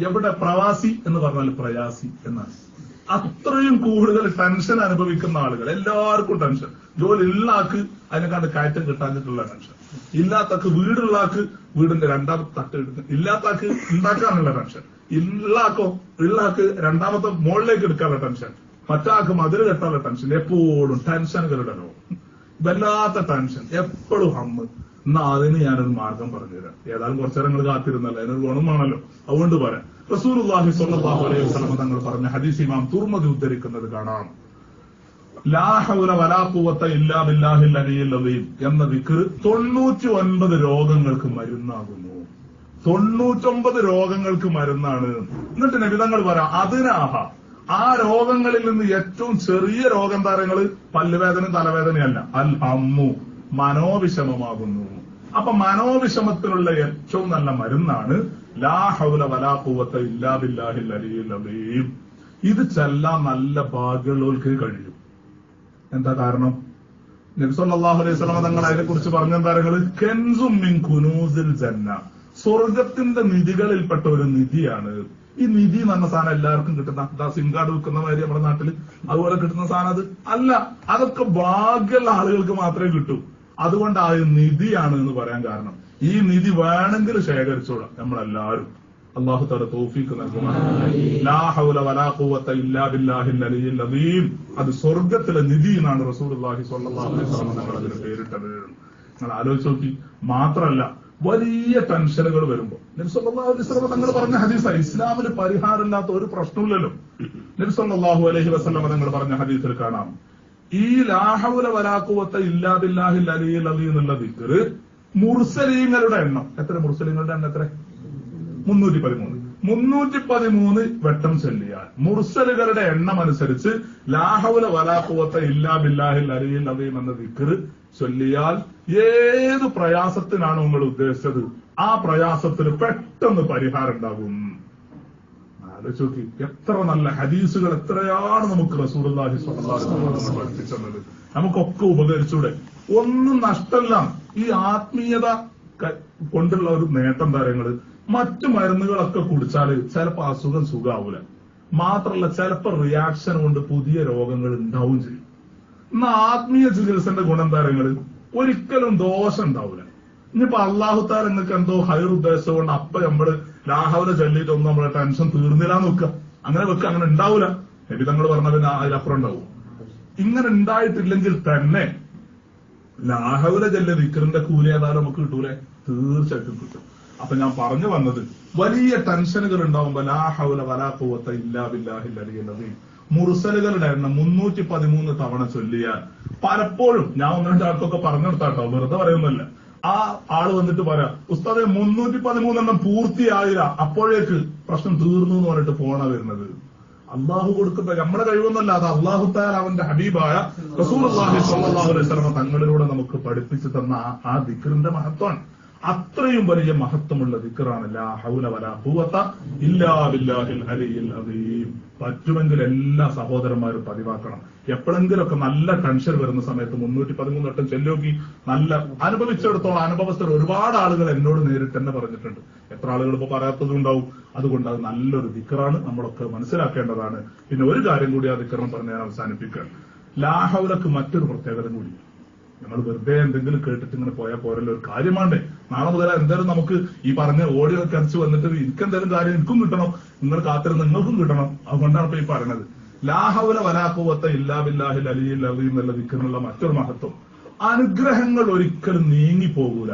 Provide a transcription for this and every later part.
എവിടെ പ്രവാസി എന്ന് പറഞ്ഞാൽ പ്രയാസി എന്നാണ്. അത്രയും കൂടുതൽ ടെൻഷൻ അനുഭവിക്കുന്ന ആളുകൾ, എല്ലാവർക്കും ടെൻഷൻ. ജോലി ഉള്ള ആൾക്ക് അതിനെക്കാണ്ട് കയറ്റം കിട്ടാഞ്ഞിട്ടുള്ള ടെൻഷൻ, ഇല്ലാത്തക്ക് വീടുള്ള ആൾക്ക് വീടിന്റെ രണ്ടാമത്തെ തട്ട് എടുക്കും, ഇല്ലാത്ത ആൾക്ക് ഉണ്ടാക്കാനുള്ള ടെൻഷൻ, ഉള്ള ആൾക്ക് രണ്ടാമത്തെ മുകളിലേക്ക് എടുക്കാനുള്ള ടെൻഷൻ, മറ്റാൾക്ക് മതിൽ കെട്ടാനുള്ള ടെൻഷൻ. എപ്പോഴും ടെൻഷനുകളുടെ ലോകം, വല്ലാത്ത ടെൻഷൻ, എപ്പോഴും ഹമ്മ്. എന്നാ അതിന് ഞാനൊരു മാർഗം പറഞ്ഞുതരാം. ഏതായാലും കുറച്ചേരം നിങ്ങൾ കാത്തിരുന്നല്ലോ, അതിനൊരു ഗുണമാണല്ലോ, അതുകൊണ്ട് പറയാം. റസൂലുള്ളാഹി സ്വല്ലല്ലാഹു അലൈഹി വസല്ലം തങ്ങൾ പറഞ്ഞ ഹദീസ് ഇമാം തുർമുദി ഉദ്ധരിക്കുന്നത് കാണാം. ലാ ഹൗല വലാ ഖുവത ഇല്ലാ ബില്ലാഹിൽ അലിയിൽ അദീം എന്ന ദിക്ർ 99 രോഗങ്ങൾക്ക് മരുന്നാകുന്നു. 99 രോഗങ്ങൾക്ക് മരുന്നാണ്. എന്നിട്ട് നബി തങ്ങൾ പറയാം, അതിനാഹ, ആ രോഗങ്ങളിൽ നിന്ന് ഏറ്റവും ചെറിയ രോഗം താരങ്ങള് പല്ലുവേദന തലവേദനയല്ല, അൽ ഹമ്മു, മനോവിഷമമാകുന്നു. അപ്പൊ മനോവിഷമത്തിനുള്ള ഏറ്റവും നല്ല മരുന്നാണ് ലാ ഹൗല വലാ ഖുവത ഇല്ലാ ബില്ലാഹിൽ അലിയിൽ അദീം. ഇത് ചെല്ലാൻ നല്ല ഭാഗ്യമുള്ളവർക്ക് കഴിയും. എന്താ കാരണം? നബി സല്ലല്ലാഹു അലൈഹി വസല്ലം തങ്ങൾ അതിനെ കുറിച്ച് പറഞ്ഞ താരങ്ങള് കൻസും മിൻ കുനൂസിൽ ജന്ന, സ്വർഗത്തിന്റെ നിധികളിൽപ്പെട്ട ഒരു നിധിയാണ്. ഈ നിധി എന്ന് പറഞ്ഞ സാധനം എല്ലാവർക്കും കിട്ടുന്ന, സിം കാർഡ് വിൽക്കുന്ന മാതിരി നമ്മുടെ നാട്ടിൽ അതുപോലെ കിട്ടുന്ന സാധനം അത് അല്ല. അതൊക്കെ ഭാഗ്യമുള്ള ആളുകൾക്ക് മാത്രമേ കിട്ടൂ. അതുകൊണ്ട് ആ നിധിയാണ് എന്ന് പറയാൻ കാരണം, ഈ നിധി വേണമെങ്കിൽ ശേഖരിച്ചോളാം നമ്മളെല്ലാവരും. അല്ലാഹു തആല തൗഫീഖ് നൽകുമാറാകട്ടെ. ലാ ഹൗല വലാ ഖുവത ഇല്ലാ ബില്ലാഹിൽ അലിയിൽ അദീം. അത് സ്വർഗത്തിലെ നിധി എന്നാണ് റസൂലുള്ളാഹി സ്വല്ലല്ലാഹു അലൈഹി വസല്ലം തങ്ങൾ അതിന് പേരിട്ടത്. നിങ്ങൾ ആലോചിച്ച് നോക്കി. മാത്രമല്ല, വലിയ ടെൻഷനുകൾ വരുമ്പോ നബി സല്ലല്ലാഹു അലൈഹി വസല്ലം തങ്ങൾ പറഞ്ഞ ഹദീസാണ്, ഇസ്ലാമിൽ പരിഹാരമില്ലാത്ത ഒരു പ്രശ്നമില്ലല്ലോ. നബി സല്ലല്ലാഹു അലൈഹി വസല്ലം തങ്ങൾ പറഞ്ഞ ഹദീസിൽ കാണാം, ഈ ലാ ഹൗല വലാ ഖുവത ഇല്ലാ ബില്ലാഹിൽ അലിയിൽ അദീം എന്നുള്ള ദിക്ർ മുർസലീങ്ങളുടെ എണ്ണം എത്ര? മുർസലീങ്ങളുടെ എണ്ണം എത്ര? 313 വട്ടം ചൊല്ലിയാൽ മുർസലുകളുടെ എണ്ണം അനുസരിച്ച് ലാ ഹൗല വലാ ഖുവത ഇല്ലാ ബില്ലാഹിൽ അലിയിൽ അദീം എന്ന ദിക്ർ ചൊല്ലിയാൽ ഏത് പ്രയാസത്തിനാണ് നിങ്ങൾ ഉദ്ദേശിച്ചത് ആ പ്രയാസത്തിന് പെട്ടെന്ന് പരിഹാരം ഉണ്ടാകും. ആലോചിച്ച് നോക്കി. എത്ര നല്ല ഹദീസുകൾ, എത്രയാണ് നമുക്ക് റസൂലുള്ളാഹി സ്വല്ലല്ലാഹു അലൈഹി വസല്ലം പഠിപ്പിച്ചത്. നമുക്കൊക്കെ ഉപകരിച്ചൂടെ? ഒന്നും നഷ്ടമല്ല. ഈ ആത്മീയത കൊണ്ടുള്ള ഒരു നേട്ടം താരങ്ങള് മറ്റു മരുന്നുകളൊക്കെ കുടിച്ചാല് ചിലപ്പോ അസുഖം സുഖാവൂല. മാത്രമല്ല, ചിലപ്പോ റിയാക്ഷൻ കൊണ്ട് പുതിയ രോഗങ്ങൾ ഉണ്ടാവും ചെയ്യും. എന്നാ ആത്മീയ ചികിത്സന്റെ ഗുണം താരങ്ങള് ഒരിക്കലും ദോഷം ഉണ്ടാവൂല. ഇനിയിപ്പോ അല്ലാഹു തആല നിങ്ങൾക്ക് എന്തോ ഹൈർ ഉദ്ദേശം കൊണ്ട് അപ്പൊ നമ്മള് ലാ ഹൗല ചൊല്ലിയിട്ടൊന്നും നമ്മളെ ടെൻഷൻ തീർന്നില്ലാന്ന് വെക്കുക. അങ്ങനെ വെക്കുക, അങ്ങനെ ഉണ്ടാവൂല. നബി തങ്ങൾ പറഞ്ഞ പിന്നെ അതിലപ്പുറം ഉണ്ടാവും. ഇങ്ങനെ ഉണ്ടായിട്ടില്ലെങ്കിൽ തന്നെ ലാ ഹൗല ചൊല്ലിയ ദിക്റിന്റെ കൂലി ഏതായാലും നമുക്ക് കിട്ടൂലേ? തീർച്ചയായിട്ടും കിട്ടും. അപ്പൊ ഞാൻ പറഞ്ഞു വന്നത്, വലിയ ടെൻഷനുകൾ ഉണ്ടാവുമ്പോ ലാ ഹൗല വലാ ഖുവത ഇല്ലാ ബില്ലാഹിൽ അലിയിൽ അദീം മുർസലുകളുടെ എണ്ണം 313 തവണ ചൊല്ലിയാൽ പലപ്പോഴും ഞാൻ ഒന്ന് രണ്ട് ആൾക്കൊക്കെ പറഞ്ഞു കൊടുത്താട്ടോ, വെറുതെ പറയുന്നില്ല. ആ ആള് വന്നിട്ട് പറയാം, ഉസ്താദെ 313 പൂർത്തിയായില്ല, അപ്പോഴേക്ക് പ്രശ്നം തീർന്നു എന്ന് പറഞ്ഞിട്ട് ഫോണാ വരുന്നത്. അള്ളാഹു കൊടുക്കുന്ന നമ്മുടെ കഴിവൊന്നല്ല, അത് അള്ളാഹു തആല അവന്റെ ഹബീബായ റസൂലുള്ളാഹി സ്വല്ലല്ലാഹു അലൈഹി വസല്ലം തങ്ങളിലൂടെ നമുക്ക് പഠിപ്പിച്ചു തന്ന ആ ദിക്റിന്റെ മഹത്വമാണ്. അത്രയും വലിയ മഹത്വമുള്ള ദിക്റാണ് ലാ ഹൗല വലാ ഖുവത ഇല്ലാ ബില്ലാഹിൽ അലിയിൽ അദീം. പറ്റുമെങ്കിൽ എല്ലാ സഹോദരന്മാരും പതിവാക്കണം. എപ്പോഴെങ്കിലൊക്കെ നല്ല ടെൻഷൻ വരുന്ന സമയത്ത് 313 വട്ടം ചൊല്ലിയോക്കി. നല്ല അനുഭവിച്ചിടത്തോളം അനുഭവസ്ഥർ ഒരുപാട് ആളുകൾ എന്നോട് നേരിട്ട് തന്നെ പറഞ്ഞിട്ടുണ്ട്. എത്ര ആളുകൾ ഇപ്പൊ പറയാത്തതുണ്ടാവും. അതുകൊണ്ട് അത് നല്ലൊരു ദിക്റാണ്, നമ്മളൊക്കെ മനസ്സിലാക്കേണ്ടതാണ്. പിന്നെ ഒരു കാര്യം കൂടി ആ ദിക്റിനെ പറഞ്ഞ് ഞാൻ അവസാനിപ്പിക്കുകയാണ്. ലാ ഹൗലക്ക് മറ്റൊരു പ്രത്യേകത കൂടി. നമ്മൾ വെറുതെ എന്തെങ്കിലും കേട്ടിട്ട് ഇങ്ങനെ പോയാൽ പോരല്ലോ, ഒരു കാര്യമാണ്ടേ. നാളെ മുതൽ എന്തായാലും നമുക്ക് ഈ പറഞ്ഞ ഓഡിയോ ഒക്കെ അടിച്ച് വന്നിട്ട് എനിക്കെന്തായാലും കാര്യം എനിക്കും കിട്ടണം, നിങ്ങൾ കാത്തിരുന്ന് നിങ്ങൾക്കും കിട്ടണം. അതുകൊണ്ടാണ് ഇപ്പൊ ഈ പറയുന്നത്. ലാ ഹൗല വലാ ഖുവത ഇല്ലാ ബില്ലാഹിൽ അലിയിൽ അദീം എന്നുള്ള ദിക്റിനുള്ള മറ്റൊരു മഹത്വം, അനുഗ്രഹങ്ങൾ ഒരിക്കലും നീങ്ങിപ്പോകൂല.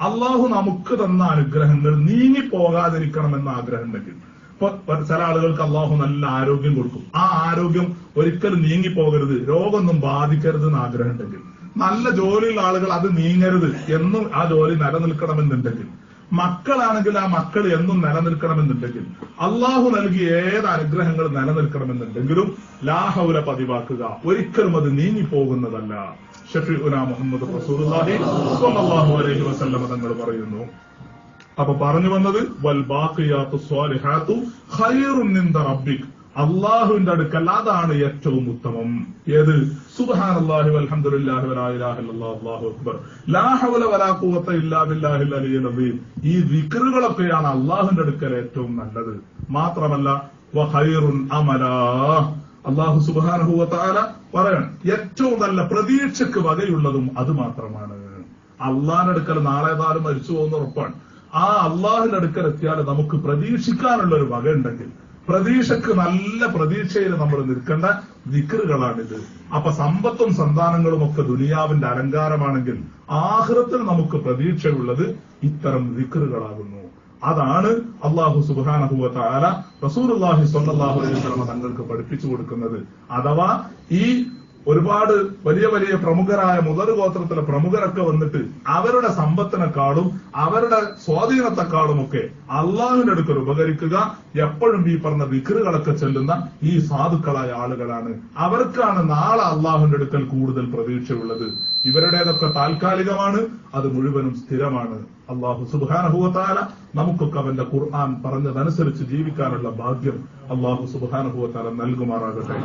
അള്ളാഹു നമുക്ക് തന്ന അനുഗ്രഹങ്ങൾ നീങ്ങിപ്പോകാതിരിക്കണമെന്ന ആഗ്രഹം ഉണ്ടെങ്കിൽ, ഇപ്പൊ ചില ആളുകൾക്ക് അള്ളാഹു നല്ല ആരോഗ്യം കൊടുക്കും. ആ ആരോഗ്യം ഒരിക്കലും നീങ്ങിപ്പോകരുത്, രോഗമൊന്നും ബാധിക്കരുത് എന്ന് ആഗ്രഹം ഉണ്ടെങ്കിൽ, നല്ല ജോലിയുള്ള ആളുകൾ അത് നീങ്ങരുത്, എന്നും ആ ജോലി നിലനിൽക്കണമെന്നുണ്ടെങ്കിൽ, മക്കളാണെങ്കിൽ ആ മക്കൾ എന്നും നിലനിൽക്കണമെന്നുണ്ടെങ്കിൽ, അള്ളാഹു നൽകിയ ഏത് അനുഗ്രഹങ്ങൾ നിലനിൽക്കണമെന്നുണ്ടെങ്കിലും ലാ ഹൗല പതിവാക്കുക. ഒരിക്കലും അത് നീങ്ങിപ്പോകുന്നതല്ല. ഷഫീഉനാ മുഹമ്മദ് റസൂലുള്ളാഹി സ്വല്ലല്ലാഹു അലൈഹി വസല്ലം തങ്ങൾ പറയുന്നു. അപ്പൊ പറഞ്ഞു വന്നത്, വൽ ബാഖിയാത്തു സ്വാലിഹാത്തു ഖൈറുൻ ഇൻദ റബ്ബിക്, അള്ളാഹുവിന്റെ അടുക്കൽ അതാണ് ഏറ്റവും ഉത്തമം. ഏത്? സുബ്ഹാനല്ലാഹി വൽഹംദുലില്ലാഹി വലാ ഇലാഹ ഇല്ലല്ലാഹു അല്ലാഹു അക്ബർ ലാ ഹൗല വലാ ഖുവത ഇല്ലാ ബില്ലാഹിൽ അലിയ്യിൽ അസീം. ഈ ദിക്റുകളൊക്കെയാണ് അള്ളാഹുവിന്റെ അടുക്കൽ ഏറ്റവും നല്ലത്. മാത്രമല്ല വഖൈറുൻ അമലാ, അല്ലാഹു സുബ്ഹാനഹു വ തആല പറയാണ് ഏറ്റവും നല്ല പ്രതീക്ഷക്ക് വകയുള്ളതും അത് മാത്രമാണ്. അള്ളാഹിന്റെ അടുക്കൽ നാളെ ഏതായാലും മരിച്ചു പോകുന്ന ഉറപ്പാണ്. ആ അള്ളാഹിന്റെ അടുക്കൽ എത്തിയാൽ നമുക്ക് പ്രതീക്ഷിക്കാനുള്ള ഒരു വക ഉണ്ടെങ്കിൽ, പ്രതീക്ഷക്ക് നല്ല പ്രതീക്ഷയിൽ നമ്മൾ നിൽക്കേണ്ട ദിക്റുകളാണിത്. അപ്പൊ സമ്പത്തും സന്താനങ്ങളും ഒക്കെ ദുനിയാവിന്റെ അലങ്കാരമാണെങ്കിൽ ആഖിറത്തിൽ നമുക്ക് പ്രതീക്ഷയുള്ളത് ഇത്തരം ദിക്റുകളാകുന്നു. അതാണ് അല്ലാഹു സുബ്ഹാനഹു വ തആല റസൂലുള്ളാഹി സ്വല്ലല്ലാഹു അലൈഹി വസല്ലം തങ്ങൾക്ക് പഠിപ്പിച്ചു കൊടുക്കുന്നത്. അഥവാ ഈ ഒരുപാട് വലിയ വലിയ പ്രമുഖരായ മുദർ ഗോത്രത്തിലെ പ്രമുഖരൊക്കെ വന്നിട്ട് അവരുടെ സമ്പത്തിനെക്കാളും അവരുടെ സ്വാധീനത്തെക്കാളും ഒക്കെ അള്ളാഹുവിന്റെ അടുക്കൽ ഉപകരിക്കുക എപ്പോഴും ഈ പറഞ്ഞ ദിക്റുകളൊക്കെ ചെല്ലുന്ന ഈ സാധുക്കളായ ആളുകളാണ്. അവർക്കാണ് നാളെ അള്ളാഹുവിന്റെ അടുക്കൽ കൂടുതൽ പ്രതീക്ഷയുള്ളത്. ഇവരുടേതൊക്കെ താൽക്കാലികമാണ്, അത് മുഴുവനും സ്ഥിരമാണ്. അല്ലാഹു സുബ്ഹാനഹു വ തആല നമുക്കൊക്കെ അവന്റെ ഖുർആൻ പറഞ്ഞതനുസരിച്ച് ജീവിക്കാനുള്ള ഭാഗ്യം അല്ലാഹു സുബ്ഹാനഹു വ തആല നൽകുമാറാകട്ടെ.